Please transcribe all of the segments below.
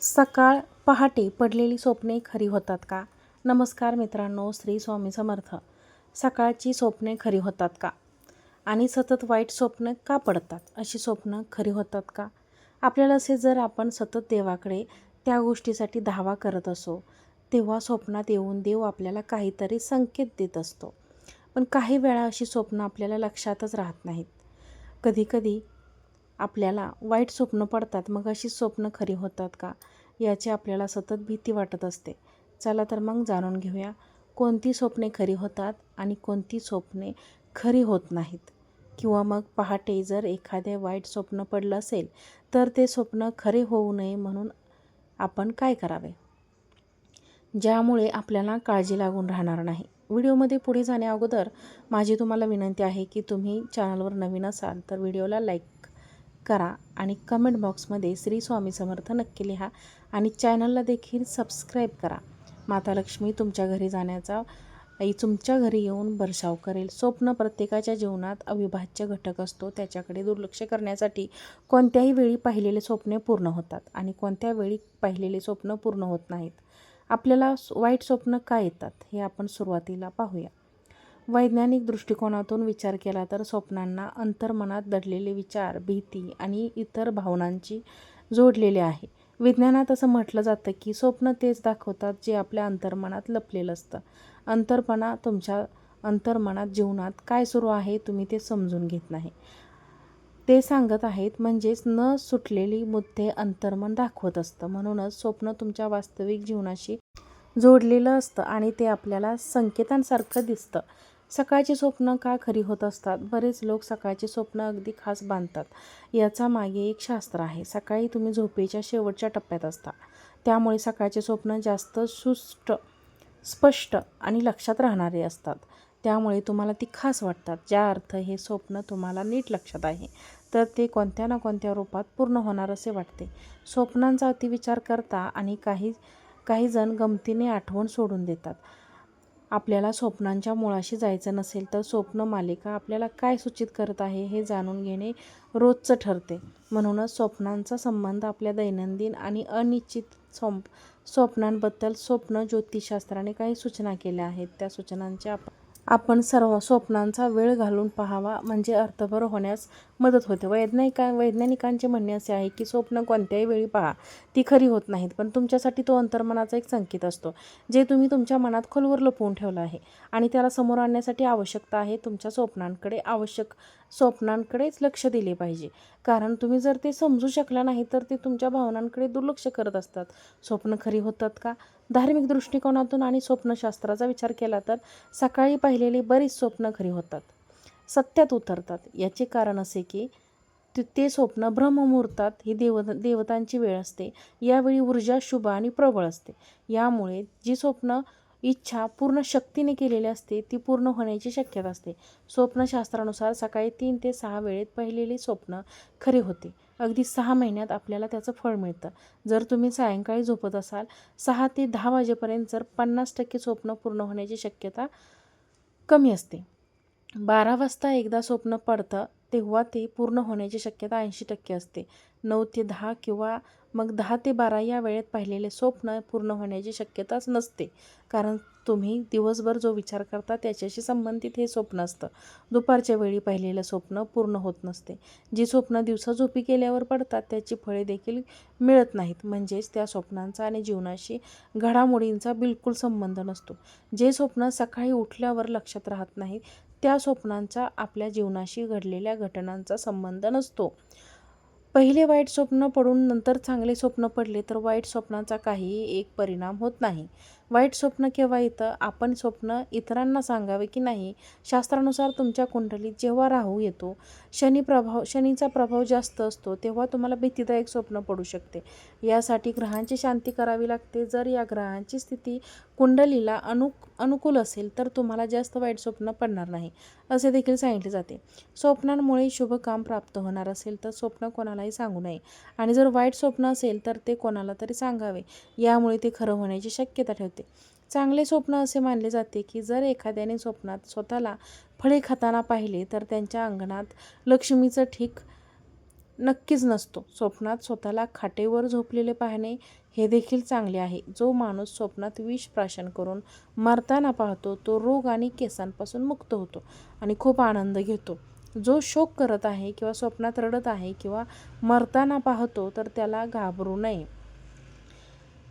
सकाळ पहाटे पडलेली स्वप्ने खरी होतात का? नमस्कार मित्रांनो, श्री स्वामी समर्थ. सकाळची स्वप्ने खरी होतात का? आणि सतत वाईट स्वप्न का पडतात? अशी स्वप्न खरी होतात का? आपल्याला असे जर आपण सतत देवाकडे त्या गोष्टीसाठी धावा करत असो, तेव्हा स्वप्नात येऊन देव आपल्याला काहीतरी संकेत देत असतो. पण काही वेळा अशी स्वप्न आपल्याला लक्षातच राहत नाहीत. कधीकधी आपल्याला वाईट स्वप्न पडतात, मग अशी स्वप्न खरी होतात का, याची आपल्याला सतत भीती वाटत असते. चला तर मग जाणून घेऊया, कोणती स्वप्ने खरी होतात आणि कोणती स्वप्ने खरी होत नाहीत. किंवा मग पहाटे जर एखादे वाईट स्वप्न पडलं असेल, तर ते स्वप्न खरे होऊ नये म्हणून आपण काय करावे, ज्यामुळे आपल्याला काळजी लागून राहणार नाही. व्हिडिओमध्ये पुढे जाण्या अगोदर माझी तुम्हाला विनंती आहे की तुम्ही चॅनलवर नवीन असाल तर व्हिडिओला लाईक करा आणि कमेंट बॉक्समध्ये श्री स्वामी समर्थ नक्की लिहा आणि चॅनलला देखील सबस्क्राईब करा. माता लक्ष्मी तुमच्या घरी जाण्याचा तुमच्या घरी येऊन बर्षाव करेल. स्वप्न प्रत्येकाच्या जीवनात अविभाज्य घटक असतो. त्याच्याकडे दुर्लक्ष करण्यासाठी कोणत्याही वेळी पाहिलेले स्वप्ने पूर्ण होतात आणि कोणत्या वेळी पाहिलेले स्वप्न पूर्ण होत नाहीत. आपल्याला वाईट स्वप्न का येतात हे आपण सुरुवातीला पाहूया. वैज्ञानिक दृष्टिकोनातून विचार केला तर स्वप्नांना अंतर्मनात दडलेले विचार, भीती आणि इतर भावनांची जोडलेले आहे. विज्ञानात असं म्हटलं जातं की स्वप्न तेच दाखवतात जे आपल्या अंतर्मनात लपलेलं असतं. तुमच्या अंतर्मनात जीवनात काय सुरू आहे तुम्ही ते समजून घेत नाही, ते सांगत आहेत. म्हणजेच न सुटलेली मुद्दे अंतर्मन दाखवत असतं. म्हणूनच स्वप्न तुमच्या वास्तविक जीवनाशी जोडलेलं असतं आणि ते आपल्याला संकेतांसारखं दिसतं. सकाळची स्वप्न का खरी होत असतात? बरेच लोक सकाळची स्वप्न अगदी खास बांधतात. याचा मागे एक शास्त्र आहे. सकाळी तुम्ही झोपेच्या शेवटच्या टप्प्यात असता, त्यामुळे सकाळचे स्वप्न जास्त स्पष्ट आणि लक्षात राहणारे असतात. त्यामुळे तुम्हाला ती खास वाटतात. ज्या अर्थ हे स्वप्न तुम्हाला नीट लक्षात आहे, तर ते कोणत्या ना कोणत्या रूपात पूर्ण होणार असे वाटते. स्वप्नांचा अतिविचार करता आणि काही जण गमतीने आठवण सोडून देतात. आपल्याला स्वप्नांच्या मुळाशी जायचं नसेल तर स्वप्न मालिका आपल्याला काय सूचित करत आहे हे जाणून घेणे रोजचं ठरते. म्हणूनच स्वप्नांचा संबंध आपल्या दैनंदिन आणि अनिश्चित स्वप्नांबद्दल स्वप्न ज्योतिषशास्त्राने काही सूचना केल्या आहेत. त्या सूचनांचे आपण सर्व स्वप्नांचा वेळ घालून पाहावा, म्हणजे अर्थभर होण्यास मदत होते. वैज्ञानिकांचे म्हणणे असे आहे की स्वप्न कोणत्याही वेळी पहा, ती खरी होत नाहीत, पण तुमच्यासाठी तो अंतर्मनाचा एक संकेत असतो, जे तुम्ही तुमच्या मनात खोलवर लपवून ठेवलं आहे आणि त्याला समोर आणण्यासाठी आवश्यकता आहे तुमच्या स्वप्नांकडेच लक्ष दिले पाहिजे. कारण तुम्ही जर ते समजू शकला नाही तर ते तुमच्या भावनांकडे दुर्लक्ष करत असतात. स्वप्न खरी होतात का? धार्मिक दृष्टिकोनातून आणि स्वप्नशास्त्राचा विचार केला तर सकाळी पाहिलेली बरीच स्वप्न खरी होतात, सत्यात उतरतात. याचे कारण असे की ते स्वप्न ब्रह्ममुहूर्तात ही देवतांची वेळ असते. यावेळी ऊर्जा शुभ आणि प्रबळ असते. यामुळे जी स्वप्न इच्छा पूर्ण शक्तीने केलेली असते ती पूर्ण होण्याची शक्यता असते. स्वप्नशास्त्रानुसार सकाळी 3 ते 6 वेळेत पाहिलेली स्वप्न खरी होते. अगदी 6 महिन्यात आपल्याला त्याचं फळ मिळतं. जर तुम्ही सायंकाळी झोपत असाल 6 ते 10 वाजेपर्यंत, जर 50% स्वप्न पूर्ण होण्याची शक्यता कमी असते. 12 वाजता एकदा स्वप्न पडतं तेव्हा ते पूर्ण होण्याची शक्यता 80% असते. 9 ते 10 किंवा मग 10 ते 12 या वेळेत पाहिलेले स्वप्न पूर्ण होण्याची शक्यताच नसते. कारण तुम्ही दिवसभर जो विचार करता त्याच्याशी संबंधित हे स्वप्न असतं. दुपारच्या वेळी पाहिलेलं स्वप्न पूर्ण होत नसते. जी स्वप्न दिवसा झोपी केल्यावर पडतात त्याची फळे देखील मिळत नाहीत. म्हणजेच त्या स्वप्नांचा आणि जीवनाशी घडामोडींचा बिलकुल संबंध नसतो. जे स्वप्न सकाळी उठल्यावर लक्षात राहत नाही त्या स्वप्नांचा आपल्या जीवनाशी घडलेल्या घटनांचा संबंध नसतो. पहिले वाईट स्वप्न पडून नंतर चांगले स्वप्न पडले तर वाईट स्वप्नांचा काहीही एक परिणाम होत नाही. वाईट स्वप्न केव्हा येतं? आपण स्वप्न इतरांना सांगावे की नाही? शास्त्रानुसार तुमच्या कुंडलीत जेव्हा राहू येतो, शनीचा प्रभाव जास्त असतो, तेव्हा तुम्हाला भीतीदायक स्वप्न पडू शकते. यासाठी ग्रहांची शांती करावी लागते. जर या ग्रहांची स्थिती कुंडलीला अनुकूल असेल तर तुम्हाला जास्त वाईट स्वप्न पडणार नाही, असे देखील सांगितले जाते. स्वप्नांमुळे शुभ काम प्राप्त होणार असेल तर स्वप्न कोणालाही सांगू नये आणि जर वाईट स्वप्न असेल तर ते कोणाला तरी सांगावे. यामुळे ते खरं होण्याची शक्यता ठेवते. चांगले स्वप्न असे मानले जाते की जर एखाद्याने स्वप्नात स्वतःला फळे खाताना पाहिले तर त्यांच्या अंगणात लक्ष्मीचं नक्कीच नसतो. स्वप्नात स्वतःला खाटेवर झोपलेले पाहणे हे देखील चांगले आहे. जो माणूस स्वप्नात विष प्राशन करून मरताना पाहतो तो रोग आणि केसांपासून मुक्त होतो आणि खूप आनंद घेतो. जो शोक करत आहे किंवा स्वप्नात रडत आहे किंवा मरताना पाहतो तर त्याला घाबरू नये.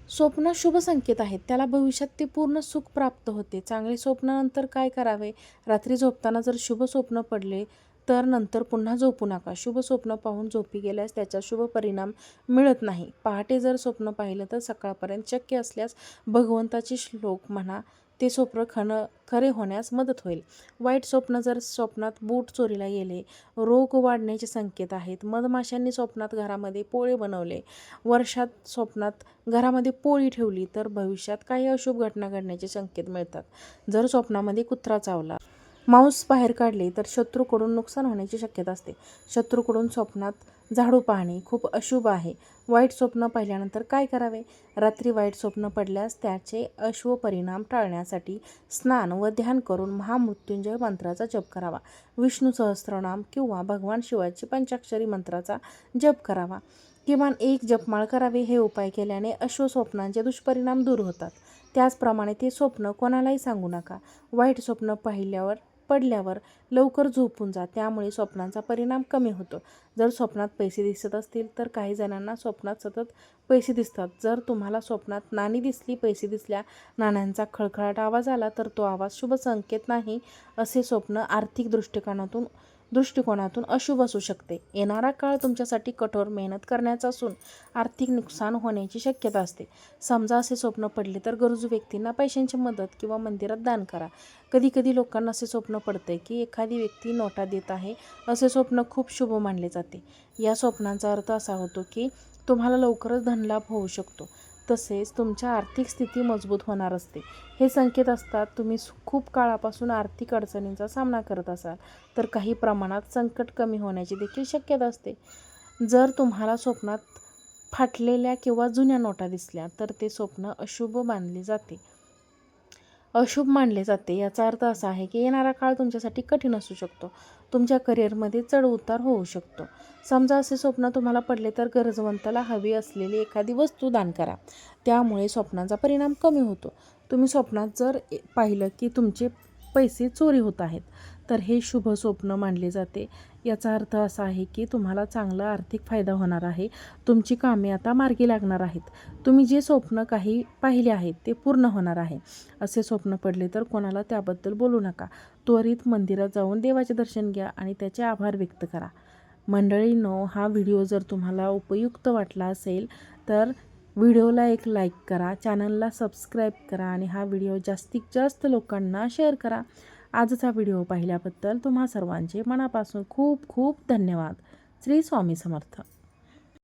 स्वप्न शुभ संकेत आहेत. त्याला भविष्यात ते पूर्ण सुख प्राप्त होते. चांगले स्वप्नानंतर काय करावे? रात्री झोपताना जर शुभ स्वप्न पडले तर नंतर पुन्हा झोपू नका. शुभ स्वप्न पाहून झोपी गेल्यास त्याचा शुभ परिणाम मिळत नाही. पहाटे जर स्वप्न पाहिलं तर सकाळपर्यंत शक्य असल्यास भगवंताचे श्लोक म्हणा. ते स्वप्न खरे होण्यास मदत होईल. वाईट स्वप्न जर स्वप्नात बूट चोरीला गेले, रोग वाढण्याचे संकेत आहेत. मधमाशांनी स्वप्नात घरामध्ये पोळे बनवले, वर्षात स्वप्नात घरामध्ये पोळी ठेवली तर भविष्यात काही अशुभ घटना घडण्याचे संकेत मिळतात. जर स्वप्नामध्ये कुत्रा चावला, मांस बाहेर काढले तर शत्रूकडून नुकसान होण्याची शक्यता असते. शत्रूकडून स्वप्नात झाडू पाहणे खूप अशुभ आहे. वाईट स्वप्न पाहिल्यानंतर काय करावे? रात्री वाईट स्वप्न पडल्यास त्याचे अशुभ परिणाम टाळण्यासाठी स्नान व ध्यान करून महामृत्युंजय मंत्राचा जप करावा. विष्णू सहस्त्रनाम किंवा भगवान शिवाची पंचाक्षरी मंत्राचा जप करावा. किमान एक जपमाळ करावे. हे उपाय केल्याने अशुभ स्वप्नांचे दुष्परिणाम दूर होतात. त्याचप्रमाणे ते स्वप्न कोणालाही सांगू नका. वाईट स्वप्न पडल्यावर लवकर झोपून जा. त्यामुळे स्वप्नांचा परिणाम कमी होतो. जर स्वप्नात पैसे दिसत असतील तर काही जणांना स्वप्नात सतत पैसे दिसतात. जर तुम्हाला स्वप्नात नाणी दिसली, पैसे दिसल्या, नाण्यांचा खळखळाट आवाज आला तर तो आवाज शुभ संकेत नाही. असे स्वप्न आर्थिक दृष्टिकोनातून अशुभ असू शकते. येणारा काळ तुमच्यासाठी कठोर मेहनत करण्याचा असून आर्थिक नुकसान होण्याची शक्यता असते. समजा असे स्वप्न पडले तर गरजू व्यक्तींना पैशांची मदत किंवा मंदिरात दान करा. कधी लोकांना असे स्वप्न पडते की एखादी व्यक्ती नोटा देत आहे. असे स्वप्न खूप शुभ मानले जाते. या स्वप्नांचा अर्थ असा होतो की तुम्हाला लवकरच धनलाभ होऊ शकतो. तसेच तुमच्या आर्थिक स्थिती मजबूत होणार असते. हे संकेत असतात तुम्ही खूप काळापासून आर्थिक अडचणींचा सामना करत असाल तर काही प्रमाणात संकट कमी होण्याची देखील शक्यता असते. जर तुम्हाला स्वप्नात फाटलेल्या किंवा जुन्या नोटा दिसल्या तर ते स्वप्न अशुभ मानले जाते. याचा अर्थ असा आहे की येणारा काळ तुमच्यासाठी कठीण असू शकतो. तुमच्या करिअरमध्ये चढ उतार होऊ शकतो. समजा असे स्वप्न तुम्हाला पडले तर गरजवंताला हवी असलेली एखादी वस्तू दान करा. त्यामुळे स्वप्नांचा परिणाम कमी होतो. तुम्ही स्वप्नात जर पाहिलं की तुमचे पैसे चोरी होत आहेत तर हे शुभ स्वप्न मानले जाते. याचा अर्थ असा आहे की तुम्हाला चांगला आर्थिक फायदा होणार आहे. तुमची कामे आता मार्गी लागणार आहेत. तुम्ही जे स्वप्न काही पाहिले आहेत ते पूर्ण होणार आहे. असे स्वप्न पडले तर कोणाला त्याबद्दल बोलू नका. त्वरित मंदिरात जाऊन देवाचे दर्शन घ्या आणि त्याचे आभार व्यक्त करा. मंडळींनो, हा व्हिडिओ जर तुम्हाला उपयुक्त वाटला असेल तर व्हिडिओला एक लाईक करा, चॅनलला सबस्क्राईब करा आणि हा व्हिडिओ जास्तीत जास्त लोकांना शेअर करा. आजचा व्हिडिओ पाहिल्याबद्दल तुम्हा सर्वांचे मनापासून खूप खूप धन्यवाद. श्री स्वामी समर्थ.